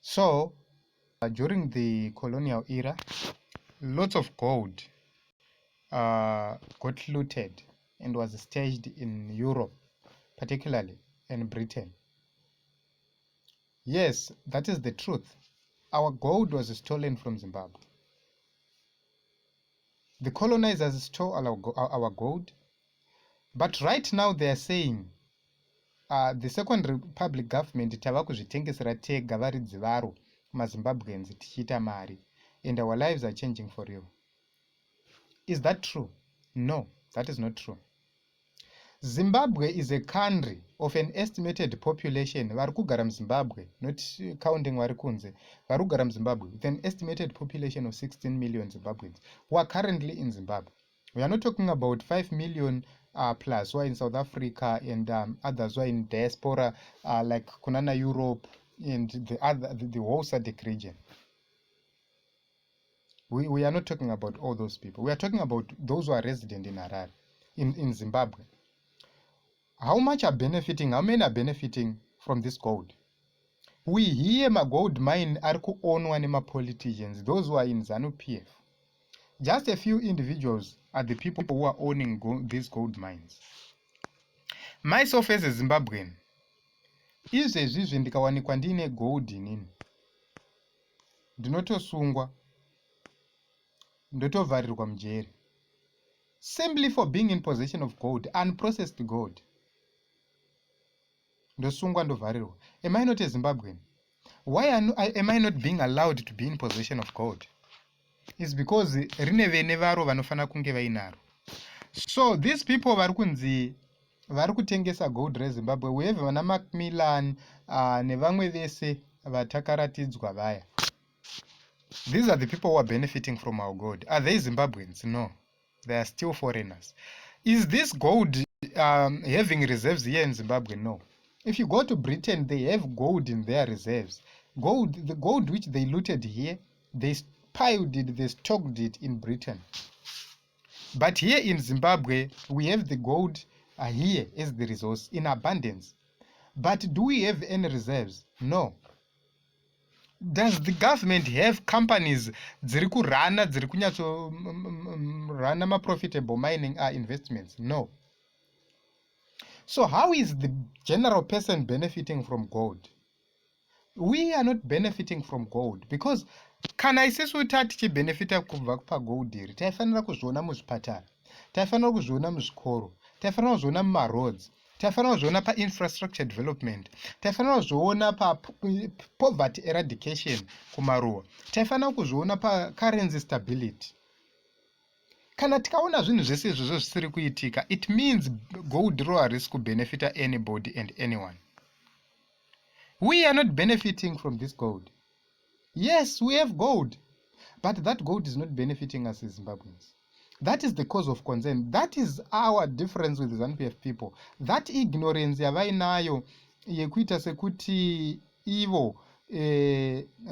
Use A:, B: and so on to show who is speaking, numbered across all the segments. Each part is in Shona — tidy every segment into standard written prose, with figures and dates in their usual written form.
A: So during the colonial era, lots of gold got looted and was staged in Europe, particularly in Britain. Yes, that is the truth. Our gold was stolen from Zimbabwe. The colonizers stole our gold, but right now they are saying the Second Republic government tava kuzvitengesera tega varidzi varo maZimbabweans tichiita mari, and our lives are changing for real. Is that true? No, that is not true. Zimbabwe is a country of an estimated population, vari kugara muZimbabwe, not counting vari kunze, vari kugara muZimbabwe, with an estimated population of 16 million Zimbabweans who are currently in Zimbabwe. We are not talking about 5 million plus who are in South Africa and others who are in diaspora like Kunana Europe and the whole SADC region. We are not talking about all those people. We are talking about those who are resident in Harare, in Zimbabwe. How much are benefiting? How many are benefiting from this gold? We hear my gold mine are owned by politicians, those who are in ZANU PF. Just a few individuals are the people who are owning these gold mines. Myself as a Zimbabwean, izvezvi ndikawanikwa ndine gold inini, ndinotosungwa, ndotovharirwa mujeri, simply for being in possession of gold, unprocessed gold. Ndosungwa ndovharirwa. Am I not a Zimbabwean? Why am I not being allowed to be in possession of gold? It's because rine vene varo vanofana kunge vainaro. So these people vari kunzi vari kutengesa gold reZimbabwe, we have vana Macmillan nevamwe vese vatakaratidzwa vaya. These are the people who are benefiting from our gold. Are they Zimbabweans? No, they are still foreigners. Is this gold having reserves here in Zimbabwe? No. If you go to Britain, they have gold in their reserves. The gold which they looted here, they piled it, they stocked it in Britain. But here in Zimbabwe, we have the gold here as the resource in abundance. But do we have any reserves? No. Does the government have companies dziri kunyatso rana ma-profitable mining investments? No. So how is the general person benefiting from gold? We are not benefiting from gold because kana isusu tichibenefita kubva pagold iri, taifanira kuzviona muzvipatara, taifanira kuzviona muzvikoro, taifanira kuzviona mumaroads, taifanira kuzviona pa-infrastructure development, taifanira kuzviona pa-poverty eradication kumaruwa, taifanira kuzviona pa-currency stability. Kana tikaona zvinhu zvese izvozvo zvisiri kuitika, it means gold ro harisi kubenefita anybody and anyone. We are not benefiting from this gold. Yes, we have gold, but that gold is not benefiting us as Zimbabweans. That is the cause of concern. That is our difference with the ZANU-PF people. That ignorance yavainayo yekuita sekuti ivo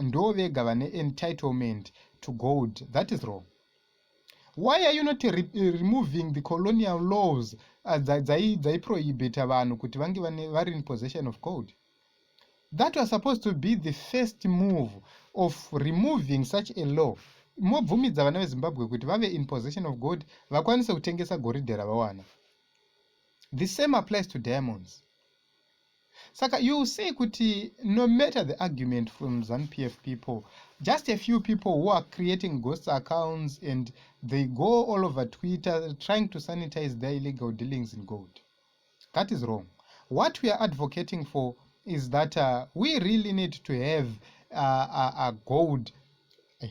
A: ndo vega vane entitlement to gold. That is wrong. Why are you not removing the colonial laws dzaiprohibita vanhu kuti vange vari in possession of gold? That was supposed to be the first move of removing such a law. Mobvumidza vana veZimbabwe kuti vave in possession of gold, vakwanise kutengesa goridhe ravawana. The same applies to diamonds. Saka you say kuti no matter the argument from ZANU-PF people, just a few people who are creating ghost accounts and they go all over Twitter trying to sanitize their illegal dealings in gold. That is wrong. What we are advocating for is that we really need to have a gold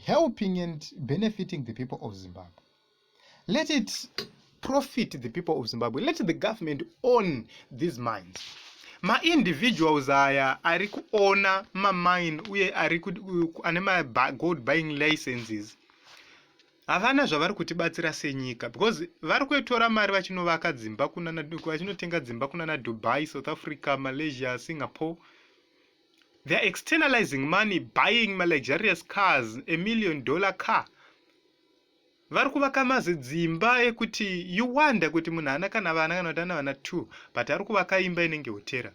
A: helping and benefiting the people of Zimbabwe. Let it profit the people of Zimbabwe. Let the government own these mines. Ma-individuals aya ari kuona ma-mine uye ane ma-gold buying licenses havana zvavari kutibatsira senyika, because vari kutora mari vachinovaka dzimba vachinotenga dzimba kunana Dubai, South Africa, Malaysia, Singapore. They are externalizing money, buying ma-luxurious cars, $1 million car. Vari kuvaka mazidzimba ekuti you wonder kuti munhu ana kana vana kana kuti ana vana 2, but ari kuvaka imba inenge hotera.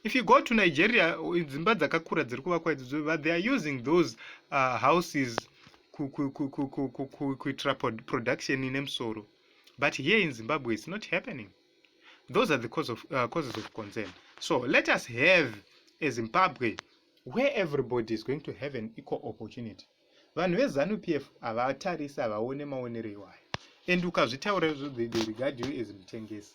A: If you go to Nigeria, dzimba dzakakura dziri kuvakwa idzi, but they are using those houses kuitira production nemusoro. But here in Zimbabwe, it's not happening. Those are the causes of concern. So let us have a Zimbabwe where everybody is going to have an equal opportunity. Vanhu veZANU PF havatarisi havaone maonero iwayo. And ukazvitaura they regard you as mutengesi.